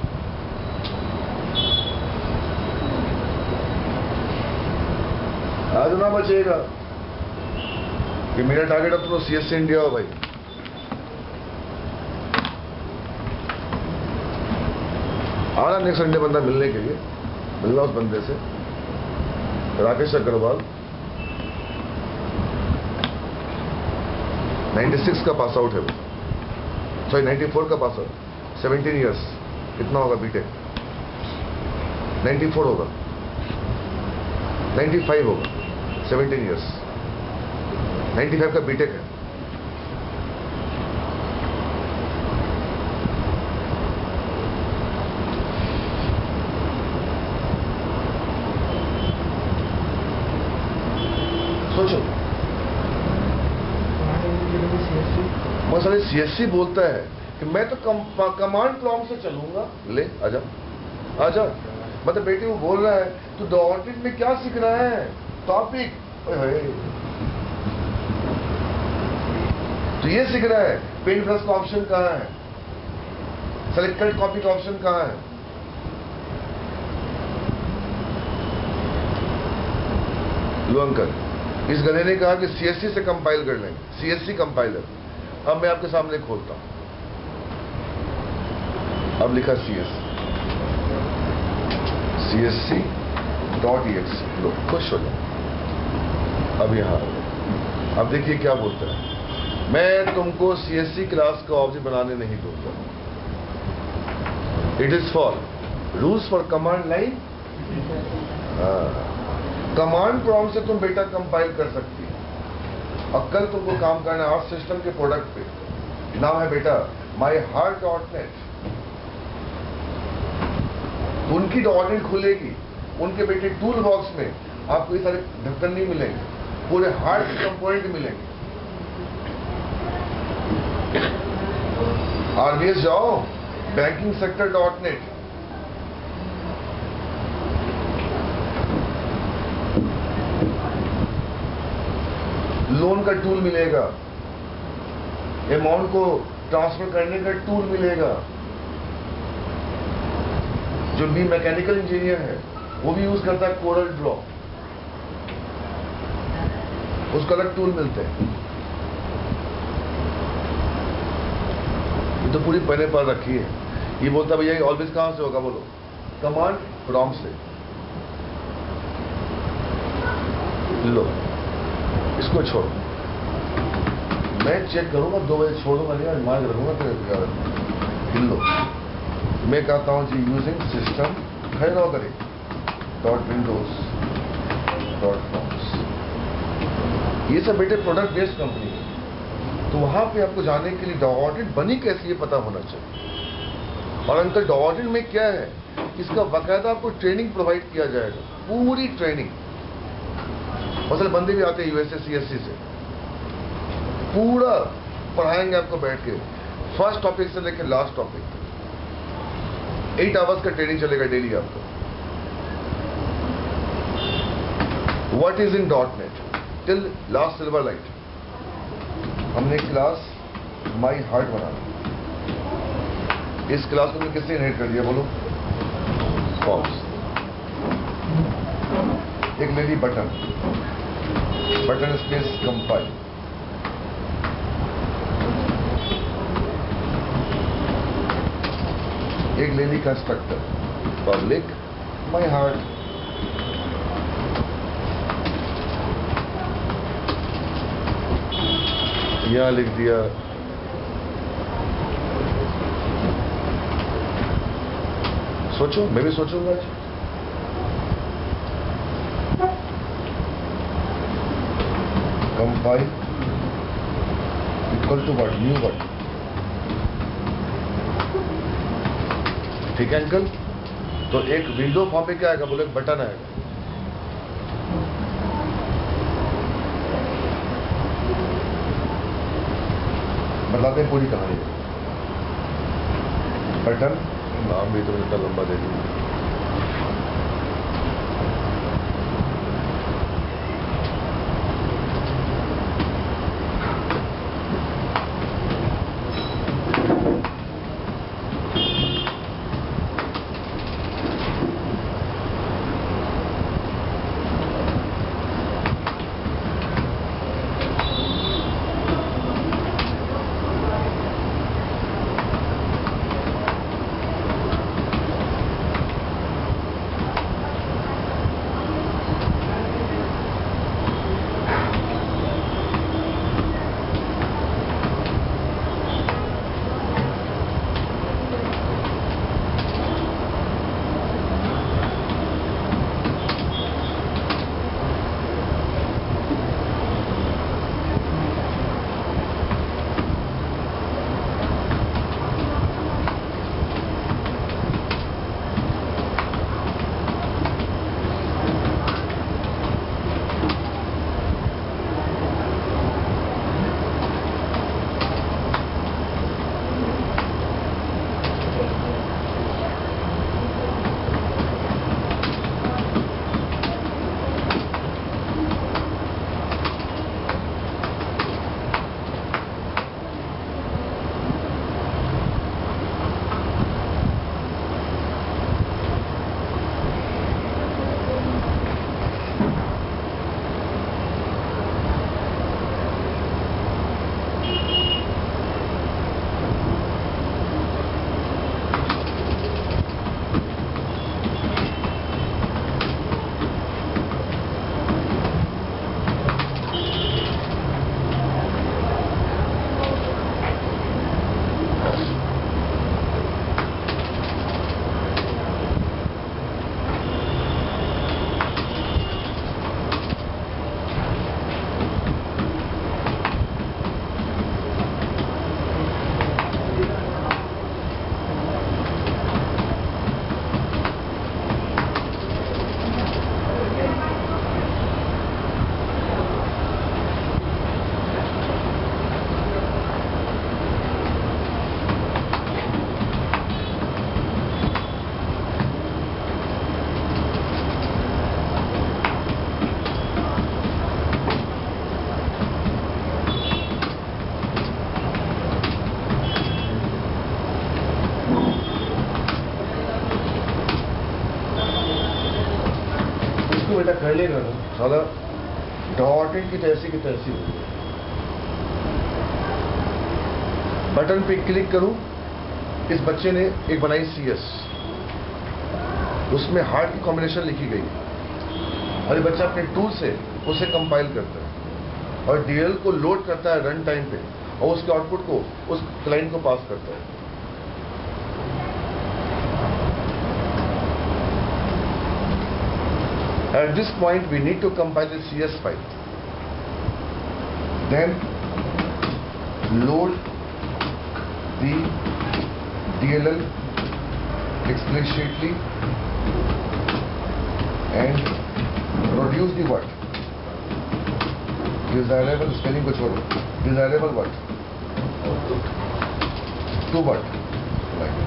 आज ना बचेगा कि मेरा टारगेट अब तो CS से इंडिया हो भाई। आना नेक्स्ट संडे बंदा मिलने के लिए, मिलना उस बंदे से, राकेश अग्रवाल, 96 का पास आउट है वो, सॉरी 94 का पास आउट, 17 इयर्स। कितना होगा बीटेक? 94 होगा, 95 होगा। 17 ईयर्स, 95 का बीटेक है। सोचो, बहुत सारे सीएससी बोलता है कि मैं तो कमांड प्रॉम्प्ट से चलूंगा। ले आजा आजा, मतलब बेटे वो बोल रहा है तू डॉटेड में क्या सीख रहा है, टॉपिक तो ये सीख रहा है पेंट ब्रश का ऑप्शन कहाँ है, सेलेक्टेड कॉपी का ऑप्शन कहाँ है। लो अंकल, इस गधे ने कहा कि सीएससी से कंपाइल कर लेंगे, सीएससी कंपाइलर। अब मैं आपके सामने खोलता हूं, अब लिखा CSC.exe, लो खुश हो जाओ। अब यहां अब देखिए क्या बोलता है, मैं तुमको CSC क्लास का ऑब्जेक्ट बनाने नहीं दूंगा। It is for rules for command line. Command prompt से तुम बेटा कंपाइल कर सकती है। अब कल तुमको काम करना है आर्ट सिस्टम के प्रोडक्ट पे, नाम है बेटा myheart.net। उनकी डॉटेड खुलेगी, उनके बेटे टूल बॉक्स में आपको ये सारे ढक्कन नहीं मिलेंगे, पूरे हार्ट के कंपोनेंट मिलेंगे। RBS जाओ, bankingsector.net, लोन का टूल मिलेगा, अमाउंट को ट्रांसफर करने का टूल मिलेगा। जो भी मैकेनिकल इंजीनियर है वो भी यूज करता है कोरल ड्रॉ, उसका अलग टूल मिलते हैं। ये तो पूरी पहले पर रखी है। ये बोलता भैया ऑलवेज कहां से होगा, बोलो कमांड प्रॉम्प्ट से। लो इसको छोड़ो, मैं चेक करूंगा 2 बजे छोड़ूंगा नहीं, मार्ग रखूंगा फिर लो। मैं कहता हूं जी यूजिंग सिस्टम है ना करें .windows.forms, ये सब बेटे प्रोडक्ट बेस्ड कंपनी है, तो वहां पे आपको जाने के लिए डॉटेड बनी कैसी ये पता होना चाहिए। और अंकल डॉटेड में क्या है, इसका बाकायदा आपको ट्रेनिंग प्रोवाइड किया जाएगा, पूरी ट्रेनिंग। मतलब बंदे भी आते हैं यूएसए सीएससी से, पूरा पढ़ाएंगे आपको बैठ के, फर्स्ट टॉपिक से लेकर लास्ट टॉपिक तक। 8 आवर्स का ट्रेनिंग चलेगा डेली आपको। What is in .NET till last silver light. हमने क्लास माई हार्ट बनाना, इस क्लास को किसने इनहेरिट कर दिया बोलो, फॉर्म्स। एक ले ली बटन स्पेस कंपाइल, एक ले ली कंस्ट्रक्टर पब्लिक माई हार्ट, यहां लिख दिया सोचो, मैं भी सोचूंगा आज। Compile equal to what, new word. ठीक है अंकल, तो एक विंडो फॉर्म पे क्या आएगा बोलो, एक बटन आएगा। बताते हैं पूरी कहानी। बटन नाम भी तो इतना लंबा दे दिया। लेगा ना साला डॉटेड की तैसी हो गई। बटन पे क्लिक करूं, इस बच्चे ने एक बनाई CS, उसमें हार्ट की कॉम्बिनेशन लिखी गई और ये बच्चा अपने टूल से उसे कंपाइल करता है और DL को लोड करता है रन टाइम पे और उसके आउटपुट को उस क्लाइंट को पास करता है। At this point we need to compile the CS file, then load the DLL explicitly and produce the what? Desirable spelling को छोड़ो, desirable what? To what? Right.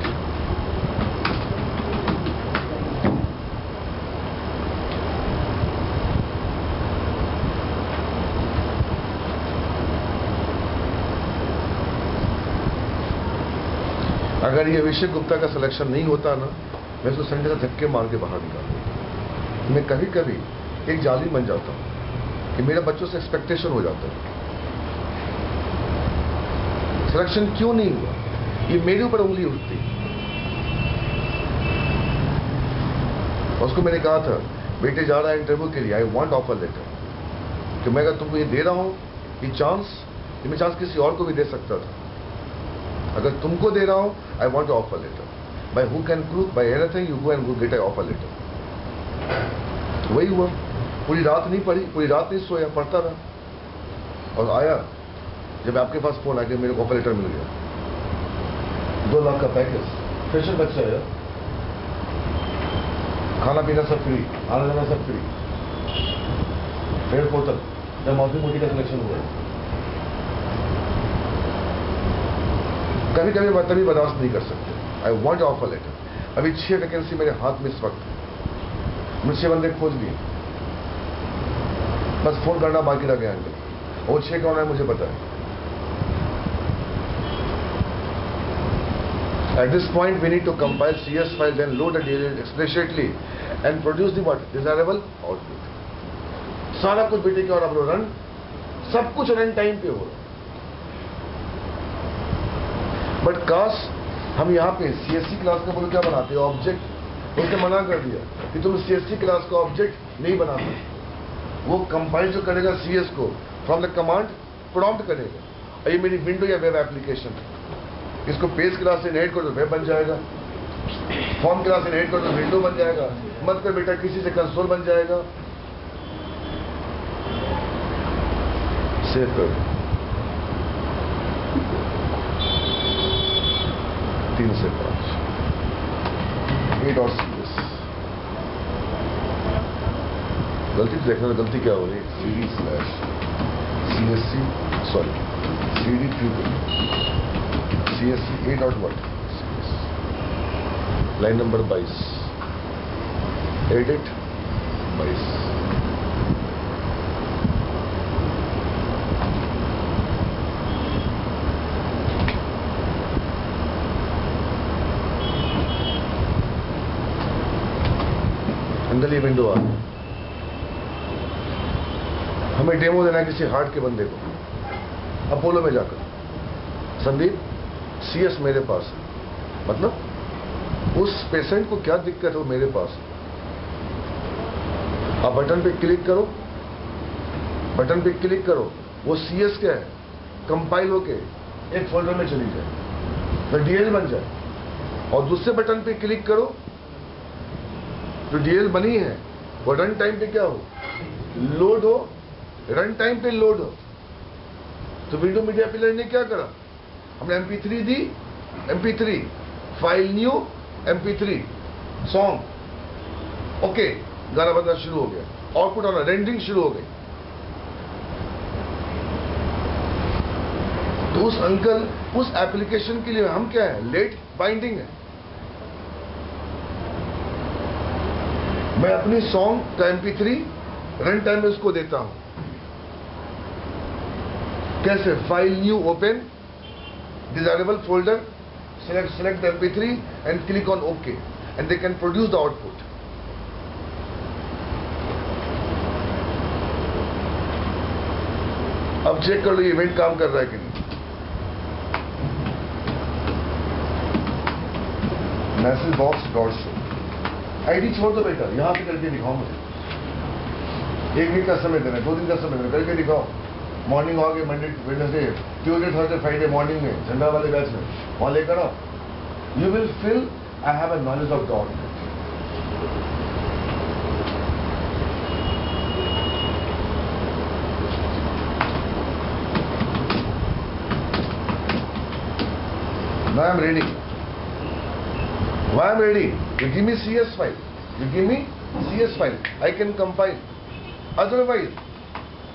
अगर ये अभिषेक गुप्ता का सिलेक्शन नहीं होता ना, मैं उसको संडे से धक्के मार के बाहर निकाल दूंगा। मैं कभी कभी एक जाली बन जाता हूँ कि मेरे बच्चों से एक्सपेक्टेशन हो जाता है। सिलेक्शन क्यों नहीं हुआ, ये मेरे ऊपर उंगली उठती। उसको मैंने कहा था, बेटे जा रहा है इंटरव्यू के लिए, आई वांट ऑफर लेटर। कि मैं अगर तुमको ये दे रहा हूँ, ये मैं चांस किसी और को भी दे सकता था। अगर तुमको दे रहा हूं, I want offer letter by who can prove by anything, you go and get I offer letter. वही हुआ, पूरी रात नहीं पढ़ी, पूरी रात नहीं सोया, पढ़ता रहा और आया जब आपके पास फोन आ गया, मेरे को ऑफर लेटर मिल गया, 2 लाख का पैकेज, फ्रेशर बच्चा है, खाना पीना सब फ्री, आना जाना सब फ्री, फेयर पोर्टल, जब मौसमी मोटी का सिलेक्शन हुआ। कभी कभी तभी बर्दाश्त नहीं कर सकते। I want offer letter. अभी 6 वैकेंसी मेरे हाथ में इस वक्त, मुझे 6 बंदे खोज लिए, बस फोन करना बाकी रह गया अंकल। और 6 कौन है मुझे पता है। At this point we need to compile CS file, then load the DLL explicitly and produce the what? Desirable output. सारा कुछ बेटे के और अब रन, सब कुछ रन टाइम पे हो रहा। बट काश हम यहाँ पे CSC क्लास का बोलो क्या बनाते हो, ऑब्जेक्ट। उसने मना कर दिया कि तुम CSC क्लास का ऑब्जेक्ट नहीं बना सकते। वो कंपाइल जो करेगा CS को फ्रॉम द कमांड प्रॉम्प्ट करेगा। ये मेरी विंडो या वेब एप्लीकेशन है, इसको पेज क्लास से इनहेरिट कर दो, वेब बन जाएगा। फॉर्म क्लास से इनहेरिट कर दो, विंडो बन जाएगा। मत कर बेटा किसी से कंसोल बन जाएगा। सेव कर 3 से 5 A.CS। गलती तो देखना, गलती क्या हो रही है, CD/CSC sorry CD CSC A.what line number 22 edit 22। अंदर ये विंडो आ गई। हमें डेमो देना है किसी हार्ट के बंदे को। अपोलो में जाकर, संदीप CS मेरे पास है, मतलब उस पेशेंट को क्या दिक्कत है वो मेरे पास है। आप बटन पे क्लिक करो, बटन पे क्लिक करो, वो CS क्या है, कंपाइल होके एक फोल्डर में चली जाए, तो DL बन जाए। और दूसरे बटन पे क्लिक करो, जो DL बनी है वो रन टाइम पे क्या हो, लोड हो, रन टाइम पे लोड हो। तो विंडो मीडिया प्लेयर ने क्या करा, हमने MP3 दी, MP3 file new, MP3 song, okay, गाना बजना शुरू हो गया, आउटपुट आना, रेंडरिंग शुरू हो गई। तो उस अंकल, उस एप्लीकेशन के लिए हम क्या है, लेट बाइंडिंग है। मैं अपनी सॉन्ग का MP3 रन टाइम में उसको देता हूं। कैसे, file new, open, desirable folder, select the MP3 and click on OK and they can produce the output. अब चेक कर लो ये इवेंट काम कर रहा है कि नहीं। Message box dot show ID छोड़ दो बेटा, यहां पे करके दिखाओ मुझे। 1 वीक का समय देना, 2 दिन का समय देना, करके दिखाओ। मॉर्निंग आओगे Monday Wednesday Tuesday Thursday Friday morning में झंडा वाले बैच में वहां लेकर आओ। You will feel I have a knowledge of dot. Now I am ready. Why I am ready? You give me CS file. You give me CS file. I can compile. Otherwise,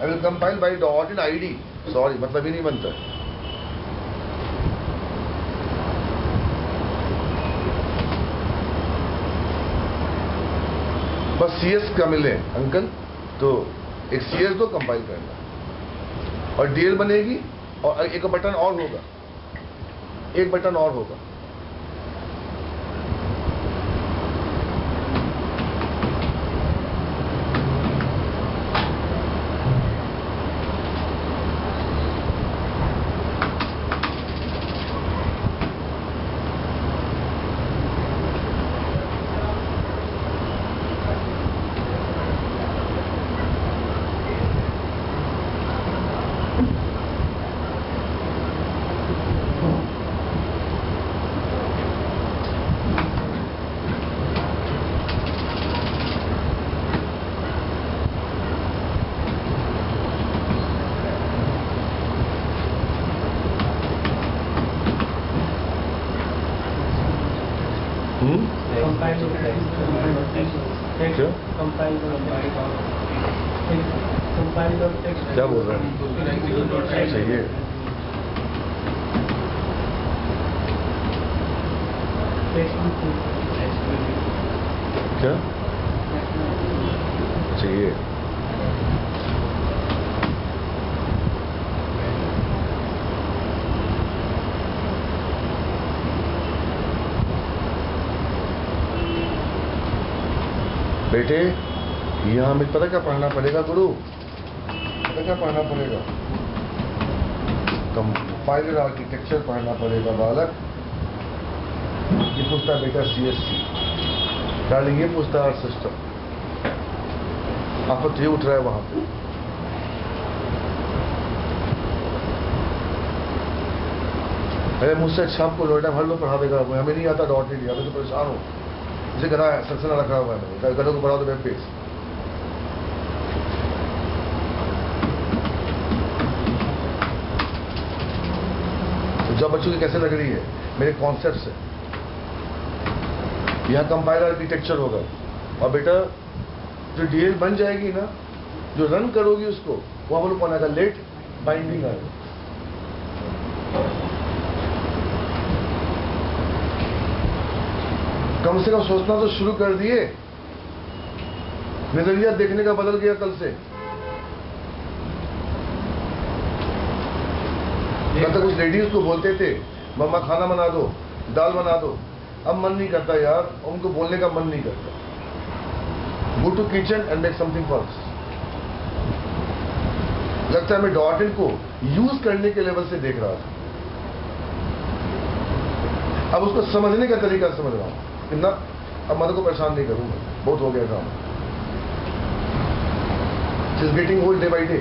I will compile by dot in ID. Sorry, मतलब ही नहीं बनता। बस CS का मिले uncle तो एक CS दो compile करना और DL बनेगी और एक बटन और होगा, एक बटन और होगा। क्या बोल रहे हैं? चाहिए क्या चाहिए? बेटे यहाँ हमें पता क्या पढ़ना पड़ेगा गुरु, पता क्या पढ़ना पड़ेगा? कंपाइलर आर्किटेक्चर पढ़ना पड़ेगा बालक। ये पूछता बेटा CSC, डार्लिंग ये पूछता है सिस्टम। आप ये उठ रहा है वहां पे। अरे मुझसे अच्छा आपको नोएडा भर लो पढ़ा देगा, हमें नहीं आता डॉट नहीं, हमें तो परेशान हो। इसे गधा सिलसिला रखा हुआ है, गधों को बढ़ा दो वेब पेज। तो जब बच्चों की कैसे लग रही है मेरे कॉन्सेप्ट से, यहाँ कंपाइलर आर्किटेक्चर होगा और बेटा जो DL बन जाएगी ना, जो रन करोगी उसको वहां बोलो कौन आएगा, लेट बाइंडिंग आएगा। कम से कम सोचना तो शुरू कर दिए, नजरिया देखने का बदल गया कल से। कल तक कुछ लेडीज को बोलते थे मम्मा खाना बना दो, दाल बना दो, अब मन नहीं करता यार, उनको बोलने का मन नहीं करता। Go to kitchen and make something for us. लगता है मैं डॉट इन को यूज करने के लेवल से देख रहा था, अब उसको समझने का तरीका समझ रहा हूं। ना अब मदर को परेशान नहीं करूंगा, बहुत हो गया काम। She is getting old day by day.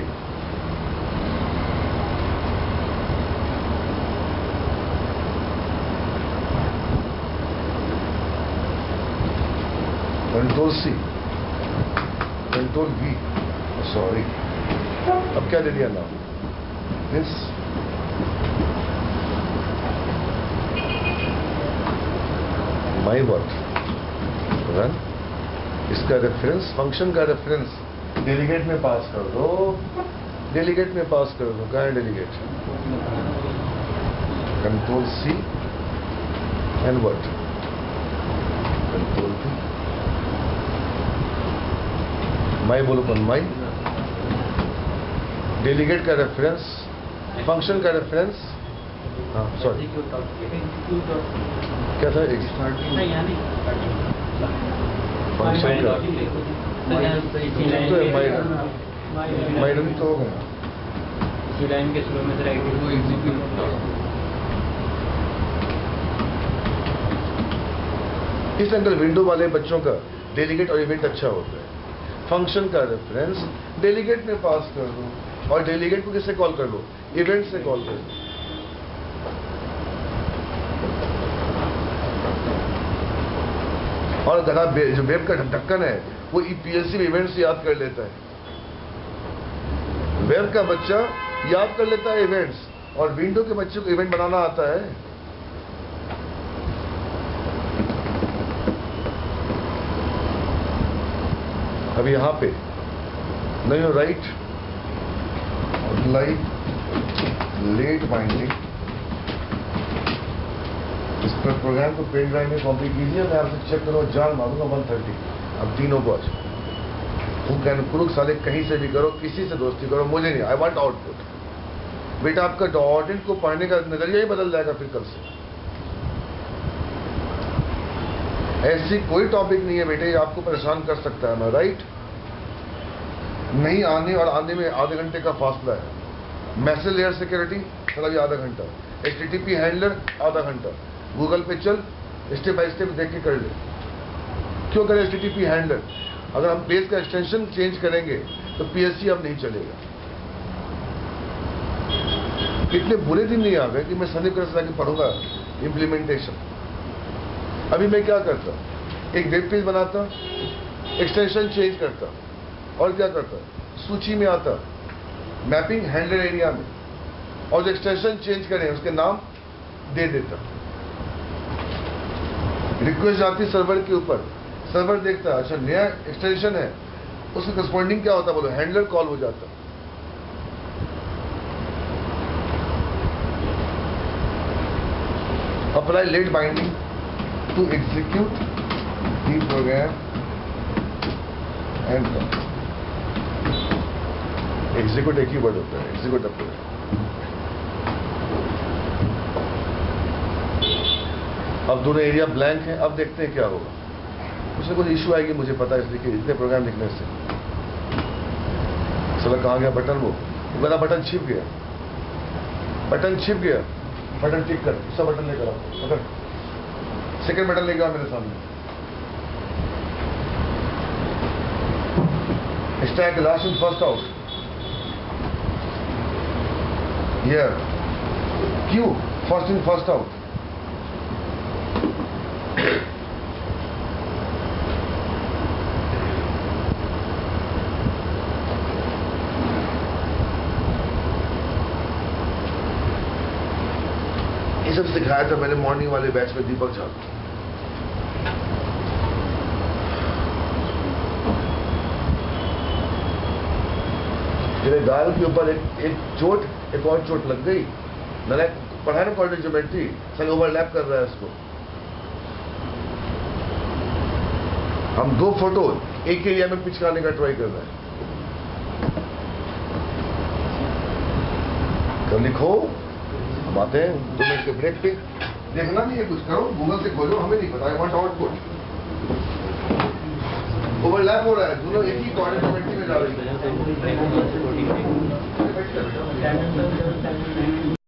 Control C, control V, sorry अब क्या दे दिया नाम, मीन्स माई वर्ड रन। इसका रेफरेंस, फंक्शन का रेफरेंस डेलीगेट में पास कर दो, डेलीगेट में पास कर दो। कहाँ है delegate? Control C and word, control V। माई बोलो कौन, माई डेलीगेट का रेफरेंस, फंक्शन का रेफरेंस। हाँ सॉरी क्या था, फंक्शन का तो माइरन तो हो गया, उसी लाइन के स्लो में से राइट वो एग्जीक्यूट इस अंदर विंडो वाले बच्चों का डेलीगेट और इवेंट अच्छा होता है। फंक्शन का रेफरेंस डेलीगेट में पास कर दो और डेलीगेट को किससे कॉल कर लो, इवेंट से कॉल कर दो। और अगर जो वेब का ढक्कन है वो पीएलसी में इवेंट्स याद कर लेता है। वेब का बच्चा याद कर लेता है इवेंट्स, और विंडो के बच्चे को इवेंट बनाना आता है। अब यहां पे नहीं राइट अप्लाई लेट बाइंडिंग, इस पर प्रोग्राम को पेन ड्राइव में कॉपी कीजिए। मैं आपसे चेक करो, जान मारूंगा 130। अब तीनों को आज कुरुक साले कहीं से भी करो, किसी से दोस्ती करो, मुझे नहीं, आई वांट आउटपुट। बेटा आपका डॉटेंट को पढ़ने का नजरिया ही बदल जाएगा फिर कल से। ऐसी कोई टॉपिक नहीं है बेटे ये आपको परेशान कर सकता है ना, राइट। नहीं आने और आने में आधे घंटे का फासला है। मैसेज लेयर सिक्योरिटी चला भी आधा घंटा, HTTP हैंडलर आधा घंटा, गूगल पे चल स्टेप बाय स्टेप देख के कर ले। क्यों करें HTTP हैंडलर? अगर हम पेज का एक्सटेंशन चेंज करेंगे तो PSC अब नहीं चलेगा। इतने बुरे दिन नहीं आ गए कि मैं संदीप कर जाके पढ़ूंगा इंप्लीमेंटेशन। अभी मैं क्या करता, एक वेब पेज बनाता, एक्सटेंशन चेंज करता, और क्या करता, सूची में आता, मैपिंग हैंडलर एरिया में, और जो एक्सटेंशन चेंज करें उसके नाम दे देता। रिक्वेस्ट जाती सर्वर के ऊपर, सर्वर देखता अच्छा नया एक्सटेंशन है, उसके करस्पॉन्डिंग क्या होता, बोलो हैंडलर कॉल हो जाता। Apply late binding to execute the program and execute एक ही वर्ड होता है, एग्जीक्यूट अप। अब दोनों एरिया ब्लैंक है। अब देखते हैं क्या होगा। उसमें कुछ इशू आएगी मुझे पता है, इसलिए इतने प्रोग्राम लिखने से। चलो कहाँ गया बटन, वो मेरा बटन छिप गया, बटन छिप गया। बटन टिक कर, दूसरा बटन लेकर आओ, पकड़, सेकंड बटन लेकर आओ मेरे सामने। Stack last in first out, here Q first in first out. ये सब सिखाया था मैंने मॉर्निंग वाले बैच में दीपक झा। मेरे गाल के ऊपर एक चोट, एक और चोट लग गई। मैंने पढ़ा ना कॉर्डिनेट ज्योमेट्री, संग ओवरलैप कर रहा है इसको। हम दो फोटो एक एरिया में पिचकाने का ट्राई कर रहे हैं। कर लिखो, हम आते हैं 2 मिनट के ब्रेक पे। देखना नहीं है, कुछ करो, गूगल से खोलो, हमें नहीं पता। I want output. ओवरलैप हो रहा है, दोनों एक ही कॉर्डिनेट ज्योमेट्री में जा रही है।